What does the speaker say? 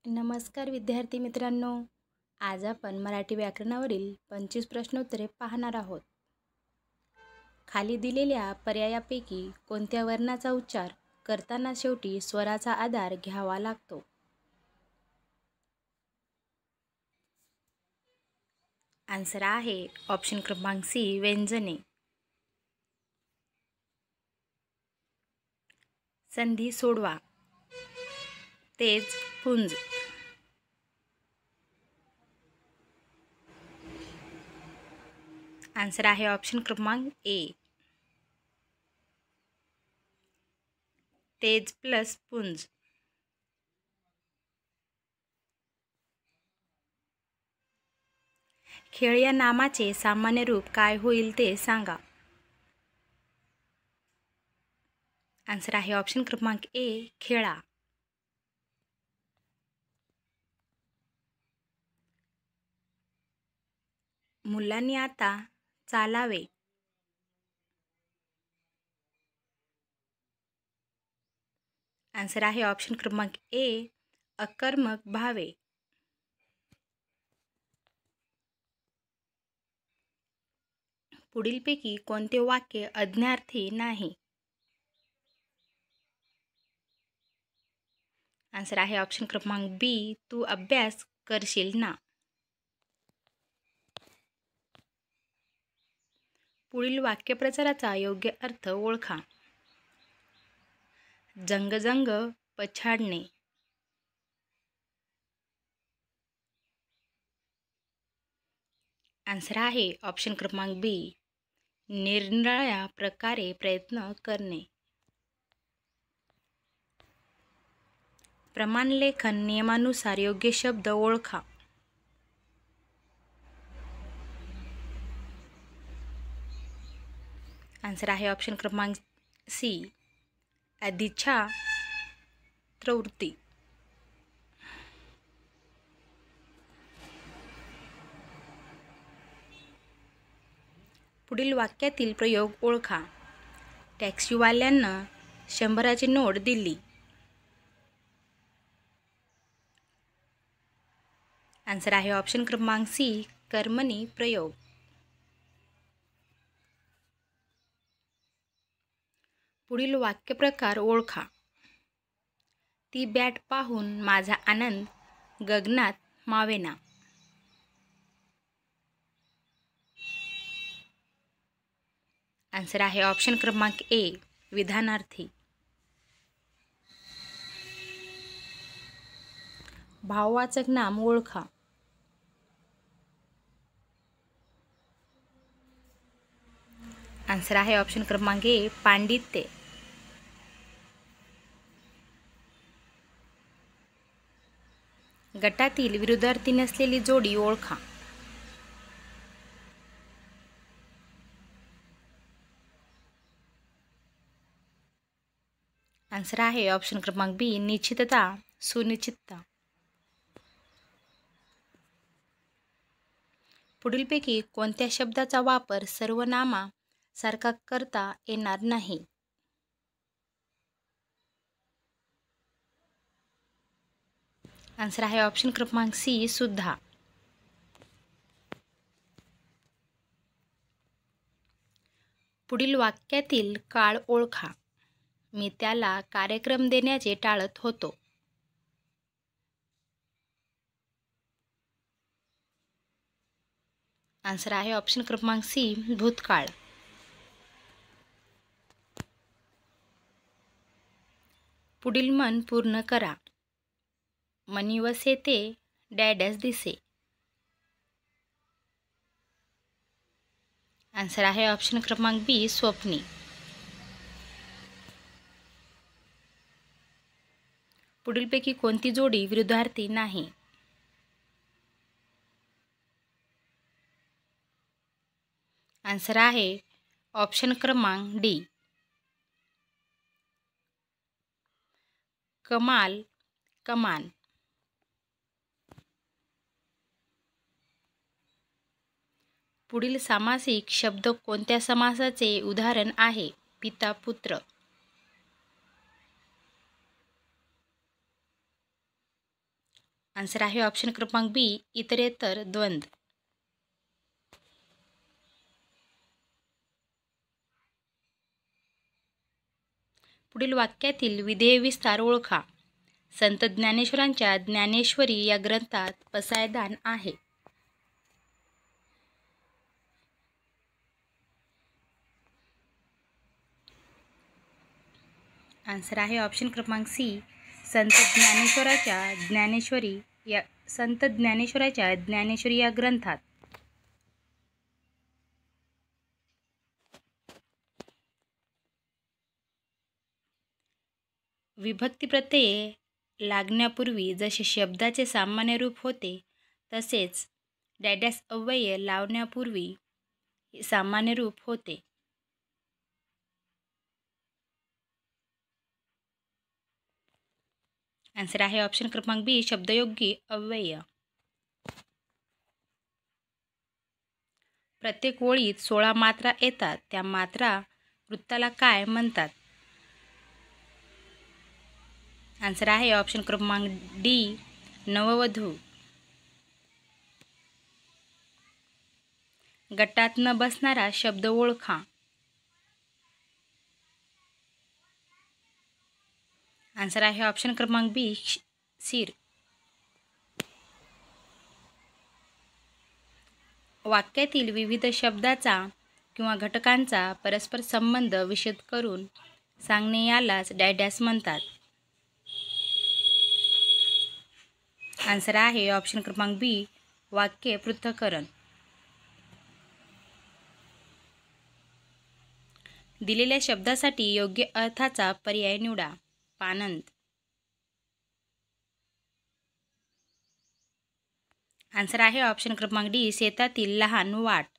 नमस्कार विद्यार्थी मित्रांनो. आज आपण मराठी व्याकरणावरील 25 प्रश्नोत्तरे पाहणार आहोत. खाली दिलेल्या पर्यायापैकी कोणत्या वर्णाचा उच्चार करताना शेवटी स्वराचा आधार घ्यावा लागतो? आन्सर आहे ऑप्शन क्रमांक सी, व्यंजने. संधी सोडवा. तेज, पुंज. आन्सर आहे ऑप्शन क्रमांक ए, तेज प्लस पुंज. खेळ या नामाचे सामान्य रूप काय होईल ते सांगा. आन्सर आहे ऑप्शन क्रमांक ए, खेळा. मुलांनी आता चालावे. आन्सर आहे ऑप्शन क्रमांक ए, अकर्मक भावे. पुढीलपैकी कोणते वाक्य आज्ञार्थी नाही? आन्सर आहे ऑप्शन क्रमांक बी, तू अभ्यास करशील ना. पुढील वाक्यप्रचाराचा योग्य अर्थ ओळखा. जंग पछाडणे. आन्सर आहे ऑप्शन क्रमांक बी, निरनिराळ्या प्रकारे प्रयत्न करणे. प्रमाणलेखन नियमानुसार योग्य शब्द ओळखा. आन्सर आहे ऑप्शन क्रमांक सी, अदिच्छा प्रवृत्ती. पुढील वाक्यातील प्रयोग ओळखा. टॅक्सीवाल्यांना 100ची नोट दिली. आन्सर आहे ऑप्शन क्रमांक सी, कर्मणी प्रयोग. पुढील वाक्यप्रकार ओळखा. ती बॅट पाहून माझा आनंद गगनात मावेना. आन्सर आहे ऑप्शन क्रमांक ए, विधानार्थी. भाववाचक नाम ओळखा. आन्सर आहे ऑप्शन क्रमांक ए, पांडित्य. गटातील विरुद्धार्थी नसलेली जोडी ओळखा. आन्सर आहे ऑप्शन क्रमांक बी, निश्चितता सुनिश्चितता. पुढीलपैकी कोणत्या शब्दाचा वापर सर्वनामा सारखा करता येणार नाही? आन्सर आहे ऑप्शन क्रमांक सी, सुद्धा. पुढील वाक्यातील काळ ओळखा. मी त्याला कार्यक्रम देण्याचे टाळत होतो. आन्सर आहे ऑप्शन क्रमांक सी, भूतकाळ. पुढील मन पूर्ण करा. मनी वसे ते डॅडॅस दिसे. आन्सर आहे ऑप्शन क्रमांक बी, स्वप्नी. पुढीलपैकी कोणती जोडी विरुद्धार्थी नाही? आन्सर आहे ऑप्शन क्रमांक डी, कमाल कमान. पुढील सामासिक शब्द कोणत्या समासाचे उदाहरण आहे? पिता पुत्र. आन्सर आहे ऑप्शन क्रमांक बी, इतरेतर द्वंद्व. पुढील वाक्यातील विधेय विस्तार ओळखा. संत ज्ञानेश्वरांच्या ज्ञानेश्वरी या ग्रंथात पसायदान आहे. आन्सर आहे ऑप्शन क्रमांक सी, संत ज्ञानेश्वराच्या ज्ञानेश्वरी या ग्रंथात. विभक्ती प्रत्यये लागण्यापूर्वी जसे शब्दाचे सामान्य रूप होते तसेच डॅडॅस अव्यय लावण्यापूर्वी सामान्य रूप होते. आन्सर आहे ऑप्शन क्रमांक बी, शब्दयोगी अव्यय. प्रत्येक ओळीत 16 मात्रा येतात, त्या मात्रा वृत्ताला काय म्हणतात? आन्सर आहे ऑप्शन क्रमांक डी, नववधू. गटात न बसणारा शब्द ओळखा. आन्सर आहे ऑप्शन क्रमांक बी, शिर. वाक्यातील विविध शब्दाचा किंवा घटकांचा परस्पर संबंध विशद करून सांगणे यालाच डॅडॅस म्हणतात. आन्सर आहे ऑप्शन क्रमांक बी, वाक्य पृथक्करण. दिलेल्या शब्दासाठी योग्य अर्थाचा पर्याय निवडा. पानंद. आन्सर आहे ऑप्शन क्रमांक डी, शेतातील लहान वाट.